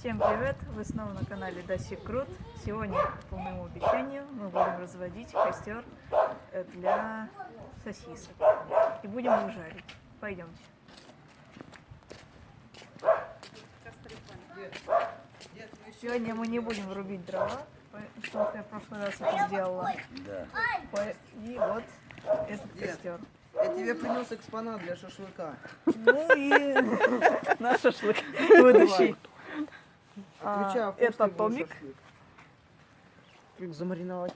Всем привет! Вы снова на канале Дасик Крут. Сегодня, по моему обещанию, мы будем разводить костер для сосисок. И будем их жарить. Пойдемте. Сегодня мы не будем рубить дрова, потому что я в прошлый раз это сделала. Да. И вот этот костер. Я тебе принес экспонат для шашлыка. Ну и наш шашлык будущий. Это Томик. Замариновать.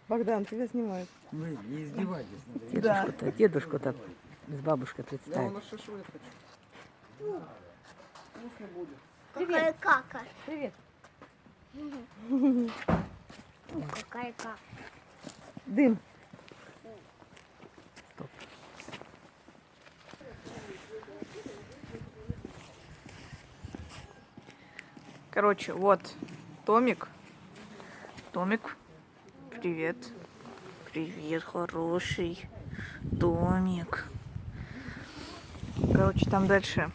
Богдан, тебя снимают. Вы не издевайтесь. Да. Дедушку-то с бабушкой Я представить. на шашлык хочу. Вкусно будет. Какая кака. Привет. Какая кака. Дым. Короче, вот Томик. Томик, привет. Привет, хороший Томик. Короче, там дальше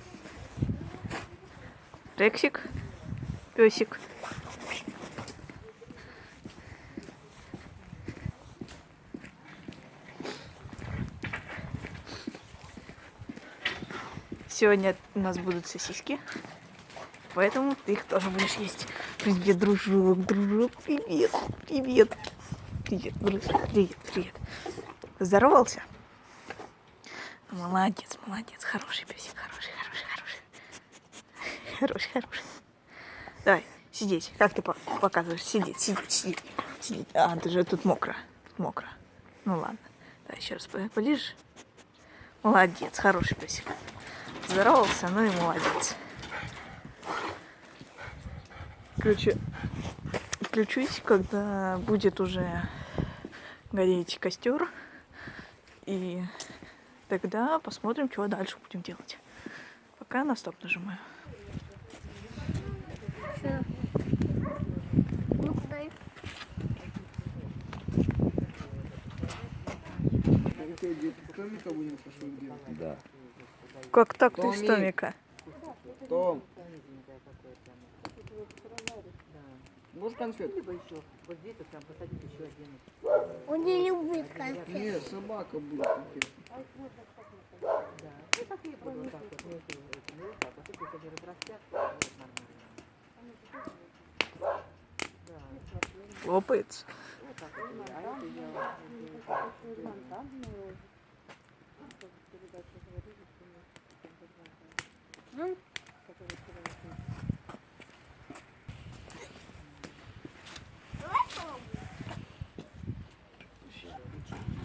Рексик, песик. Сегодня у нас будут сосиски. Поэтому ты их тоже будешь есть. Привет, дружок, дружок, привет, привет. Привет, дружок, привет, привет. Поздоровался? Молодец, молодец, хороший песик, хороший, хороший, хороший. Хороший, хороший. Давай, сидеть. Как ты показываешь? Сидеть, сидеть, сидеть, сидеть. А, ты же тут мокро, тут мокро. Ну ладно. Давай еще раз полижешь. Молодец, хороший песик. Поздоровался, ну и молодец. Короче, включусь, когда будет уже гореть костер. И тогда посмотрим, что дальше будем делать. Пока на стоп нажимаю. Ну, дай. С Томика будем шашлык делать? Да. Как так ты Томик. с Томика? Том. Можешь конфет? Он не любит конфет. Нет, собака будет конфет. Лопается.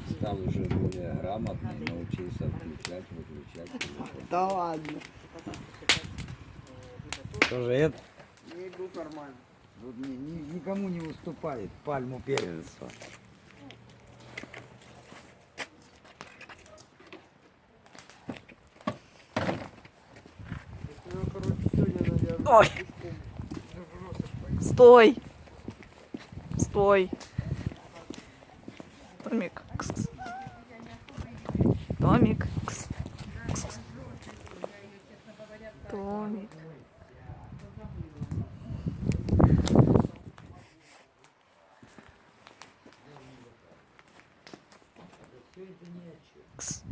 Стал уже более грамотный, научился включать, выключать телефон. Да ладно. Тоже это Не иду нормально. тут никому не уступает пальму первенства. Ну, короче, сегодня, наверное, Ой. Стой! Стой! Томик. Кс-кс. Томик. Кс. Кс-кс. Томик. Кс.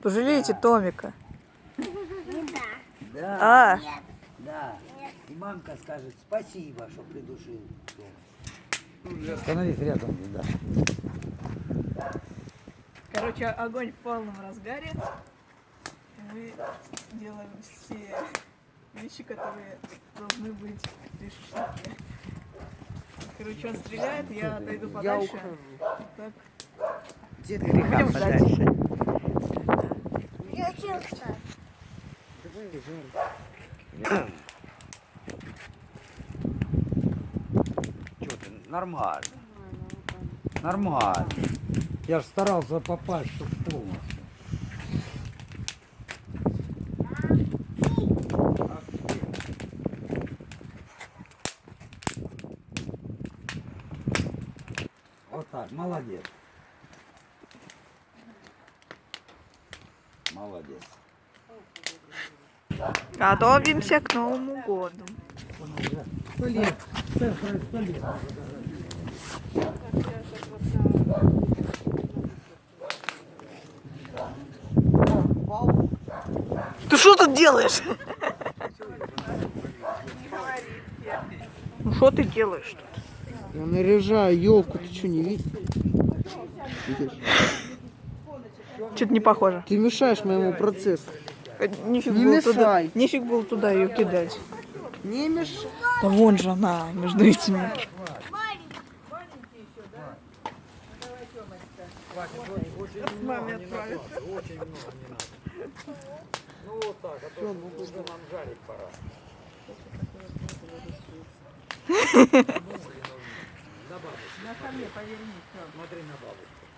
Пожалейте Томика. Да, А, да. И мамка скажет спасибо, что придушил. Становись рядом, да. короче, огонь в полном разгаре. И мы делаем все вещи, которые должны быть при шашлыке. Короче, он стреляет, я отойду Я подальше. ухожу. Так. Греха Будем ждать. подальше. Я чувствую. Что ты, нормально. Нормально. Я же старался попасть, чтобы полностью. Вот так, молодец. Молодец. Готовимся к Новому году. 100 лет. Цифры 100 лет. Ты что тут делаешь? Ну что ты делаешь тут? Я наряжаю елку, ты что, не видишь? Что-то не похоже. Ты мешаешь моему процессу. Нифиг Не было туда, мешай. нифиг было туда ее кидать. Не мешай. Да вон же она между этими.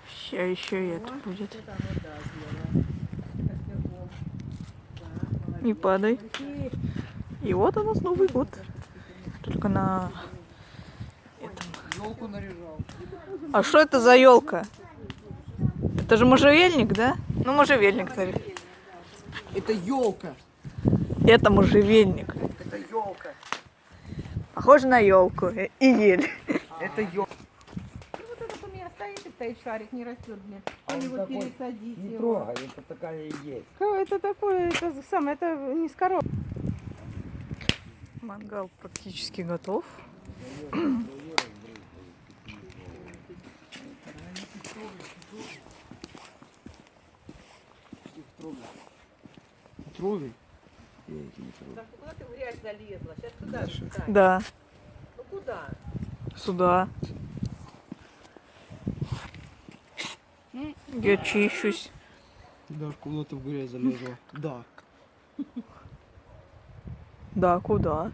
Сейчас еще и это будет. Не падай. И вот у нас Новый год. Только на этом. Елку наряжал. А что это за елка? Это же можжевельник, да? Ну, можжевельник, наверное. Это елка. Это можжевельник. Это елка. Похоже на елку и ель. Это елка. Вот этот у меня стоит шарик, не растет, блин. А Или он вот такой пересадить Не его. трогай, это такая и есть. Это такое, это самое, это не с коробки. Мангал практически готов. Трогай. Так куда ты в грязь залезла? Сейчас туда встань. Да, Ну куда? сюда. Я чищусь. Да, куда ты в грязь залезла? Да. Да, куда?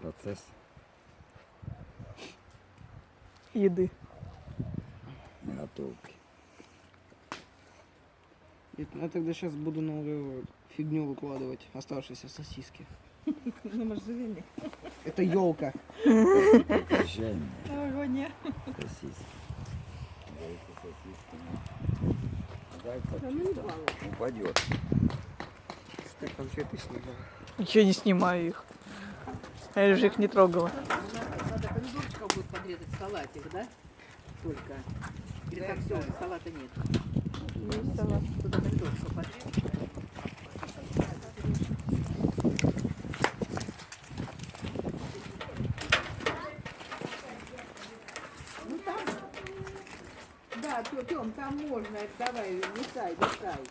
Процесс. Еды. Готовки. Я тогда сейчас буду новую фигню выкладывать. Оставшиеся сосиски. На можжевельник. Это елка. Прощай. Ого, не. Сосиски. Дайте сосиски. Дайте упадет. Что ты конфеты снимала? Ничего не снимаю их. Я же их не трогала. Надо помидорчиков будет подрезать в салатик, да? Только. Или так все, салата нет. Есть салат. Туда помидорчиков подрезать. Ну там, да, Тём, там можно, давай, мешай. Шарик.